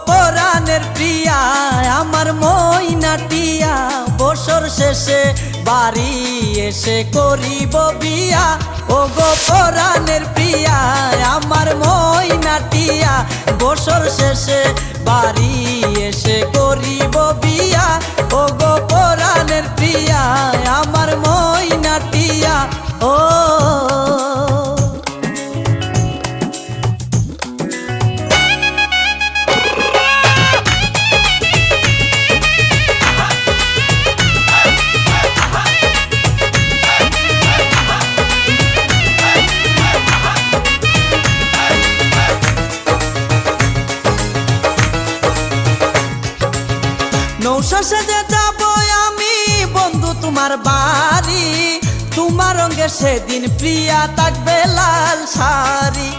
পরাণের প্রিয়া আমার মইনাটিয়া বছর শেষে বাড়ি এসে করিব বিয়া। ও গো পরাণের প্রিয়া আমার মইনাটিয়া বছর শেষে বাড়ি এসে করিব বিয়া। ও গো পরাণের প্রিয়া আমার মইনাটিয়া ও নৌশা সেজে যাব আমি বন্ধু তোমার বাড়ি, তোমার রঙে সেদিন প্রিয়া থাকবে লাল শাড়ি।